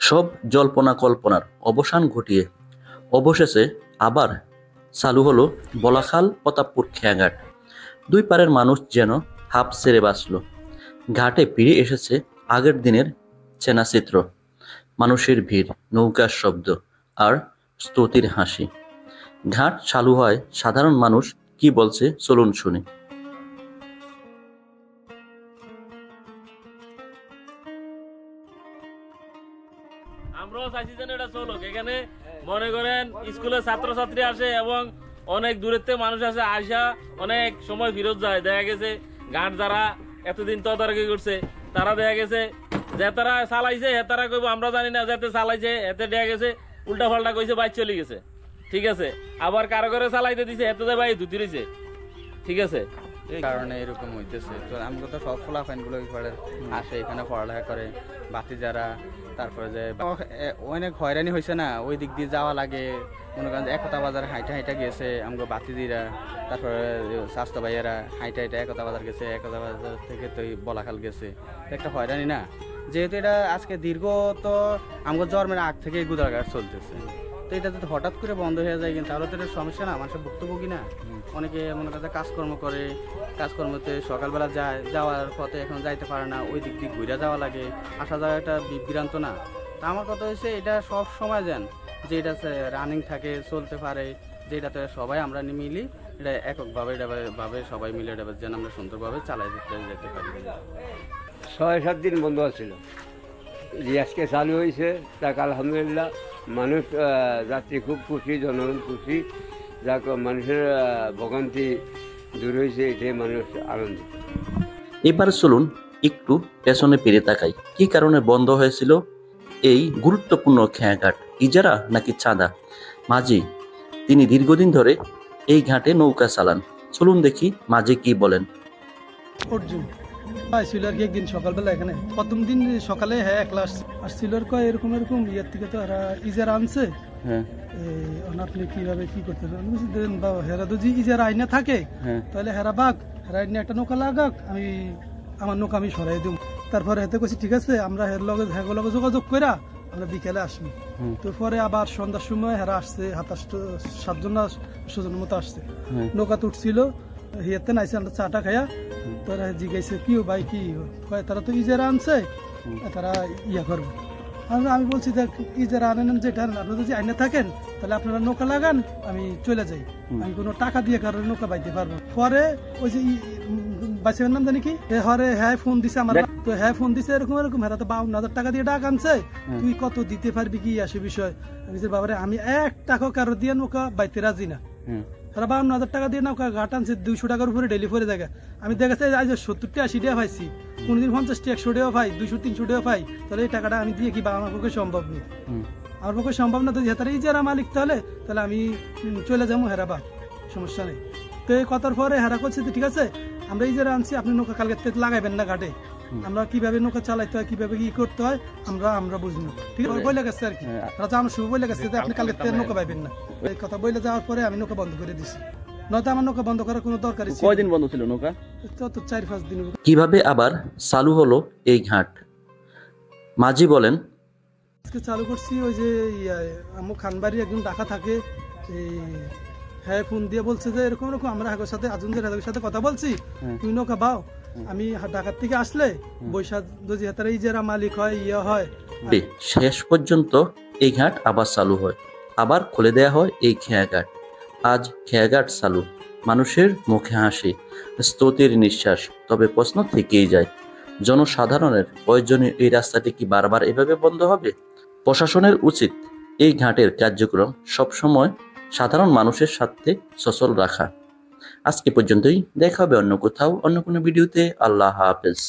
সব জল্পনা কল্পনার অবসান ঘটিয়ে অবশেষে আবার চালু হলো বলাখাল প্রতাপপুর খেয়াঘাট। দুই পারের মানুষ যেন হাঁপ ছেড়ে বাঁচল। ঘাটে ফিরে এসেছে আগের দিনের চেনা চিত্র, মানুষের ভিড়, নৌকার শব্দ আর স্তুতির হাসি। ঘাট চালু হয়, সাধারণ মানুষ কি বলছে চলুন শুনি। আমরাও চাইছি যেন এটা চলুক। এখানে মনে করেন স্কুলের ছাত্রছাত্রী আসে এবং অনেক দূরের থেকে মানুষ আসে, আসা অনেক সময় ফেরত যায়। দেখা গেছে ঘাট যারা এতদিন তদারকি করছে তারা দেখা গেছে যে তারা চালাইছে তারা কইব আমরা জানি না, যাতে চালাইছে এতে দেখা গেছে উল্টা পাল্টা কইছে বাইক চলে গেছে, ঠিক আছে। আবার কারো করে চালাইতে দিছে এতে ভাই ধুতি রয়েছে, ঠিক আছে। এই কারণে এরকম হইতেছে। তো আমি তো সব ফলাফাইনগুলো আসে এখানে পড়ালেখা করে, বাতি যারা, তারপরে যে অনেক হয়রানি হয়েছে না, ওই দিক দিয়ে যাওয়া লাগে। মনে করেন একতা বাজার হাইটা গেছে আমাকে বাতিদিরা, তারপরে স্বাস্থ্য ভাইয়েরা হাইটা একতা বাজার গেছে, একতা বাজার থেকে তো বলাখাল গেছে। একটা হয়রানি না, যেহেতু এটা আজকে দীর্ঘ তো আমাকে জন্মের আগ থেকে গুদারঘাট চলতেছে। তো এটা যদি হঠাৎ করে বন্ধ হয়ে যায় কিন্তু তাহলে তো এটা সমস্যা না, মানুষের ভুক্তভোগী না। অনেকে মনে করছে কাজকর্ম করে, কাজকর্মতে সকালবেলা যাওয়ার পথে এখন যাইতে পারে না, ওই দিক দিয়ে ঘুরে যাওয়া লাগে, আসা যাওয়া একটা বিভ্রান্ত না। তা আমার কথা হয়েছে এটা সব সময় যান যে এটা রানিং থাকে, চলতে পারে, যে এটাতে সবাই আমরা মিলি এটা এককভাবে ভাবে সবাই মিলে এটা যেন আমরা সুন্দরভাবে চালাই যেতে পারি। 6-7 দিন বন্ধ ছিল, যে আজকে চালু হয়েছে তাকে আলহামদুলিল্লাহ মানুষ যাত্রী খুব খুশি, জনগণ খুশি, যাক মানুষের ভোগান্তি দূর হয়েছে, এটাই মানুষ আনন্দিত। এবার চলুন একটু পেছনে ফিরে তাকাই। কি কারণে বন্ধ হয়েছিল এই গুরুত্বপূর্ণ খেয়াঘাট? ইজারা নাকি চাঁদা? মাঝি তিনি দীর্ঘদিন ধরে এই ঘাটে নৌকা চালান। চলুন দেখি মাঝি কি বলেন। অর্জুন আসছিল আর কি একদিন সকালবেলা এখানে, প্রথম দিন সকালে একলা আসছিল আর কয় এরকম ইয়ের থেকে তো এরা ইজারা আনছে, আপনি কিভাবে কি করতে পারেন হেরা যদি ইজারা আইনে থাকে তাহলে হেরা বাঘ হেরা আইনে একটা নৌকা লাগাক, আমি আমার নৌকা আমি সরাই দিব। তারপরে হেতে কইছি ঠিক আছে, আমরা হের লগে যোগাযোগ কইরা আমরা বিকেলে আসবো। তো পরে আবার সন্ধ্যার সময় হেরা আসছে, 7-8 মতো আসছে, নৌকা তুটছিল, হিয়াতে নাইছে, আমরা চাটা খাইয়া তারা জিজ্ঞাসা কি ভাই কি তারা তো ইজারা আনছে, তারা ইয়া করবো। আমি বলছি দেখ ইজারা আনেন যেটা আপনারা যদি আইনে থাকেন তাহলে আপনারা নৌকা লাগান, আমি চলে যাই, আমি কোনো টাকা দিয়ে কারোর নৌকা বাইতে পারবো। পরে ওই যে বাচ্চার নাম জানি কি হরে হ্যাঁ ফোন দিছে আমার, তো হ্যাঁ ফোন দিছে এরকম হেরা তো 52,000 টাকা দিয়ে ডাক আনছে, তুই কত দিতে পারবি কি আসে বিষয়। আমি যে বাবারে আমি 1 টাকা কারো দিয়ে নৌকা বাইতে রাজি না। তারা 52,000 টাকা দিয়ে নৌকা ঘাট আনছে, 200 টাকার উপরে ডেলি পরে জায়গা। আমি দেখেছি আজ 70-80 টাকা পাইছি, কোনদিন 50-100 টাকা পাই, 200-300 টাকা পাই, তাহলে এই টাকাটা আমি দিয়ে কি আমার পক্ষে সম্ভব নেই। আমার পক্ষে সম্ভব না, তো হেতারা ইজারা মালিক তাহলে আমি চলে যাবো হেরাবা, সমস্যা নেই। তো এই কথার পরে হেরা করছে ঠিক আছে আমরা ইজারা আনছি, আপনি নৌকা কালকে লাগাইবেন না ঘাটে, আমরা কিভাবে নৌকা চালাইতে হয় কিভাবে কি করতে হয় আমরা বুঝবো, ঠিক আছে বলে গেছে আর কি। রাজা আমার শুভ বলে গেছে আপনি কালকে নৌকা পাইবেন না। এই কথা বলে যাওয়ার পরে আমি নৌকা বন্ধ করে দিছি, নয়তো আমার নৌকা বন্ধ করার কোনো দরকার ছিল। কয়দিন বন্ধ ছিল নৌকা? তো 4-5 দিন। কিভাবে আবার চালু হলো এই ঘাট? মাঝি বলেন, আজকে চালু করছি ওই যে আমার খানবাড়ি একজন ডাকা থাকে, হ্যাঁ ফোন দিয়ে বলছে যে এরকম আমরা হাগের সাথে আজুনদের সাথে কথা বলছি, তুই নৌকা বাও, আমি ঢাকার থেকে আসলে বৈশাখ যদি হাতারা ইজারা মালিক হয় হয়। শেষ পর্যন্ত এই ঘাট আবার চালু হয়, আবার খুলে দেয়া হয় এই খেয়াঘাট। আজ খেয়াঘাট চালু, মানুষের মুখে হাসি, স্তুতির নিঃশ্বাস। তবে প্রশ্ন থেকেই যায়, জনসাধারণের প্রয়োজনীয় এই রাস্তাটি কি বারবার এভাবে বন্ধ হবে? প্রশাসনের উচিত এই ঘাটের কার্যক্রম সবসময় সাধারণ মানুষের সাথে সচল রাখা। আজকে পর্যন্তই, দেখা হবে অন্য কোথাও অন্য কোনো ভিডিওতে। আল্লাহ হাফেজ।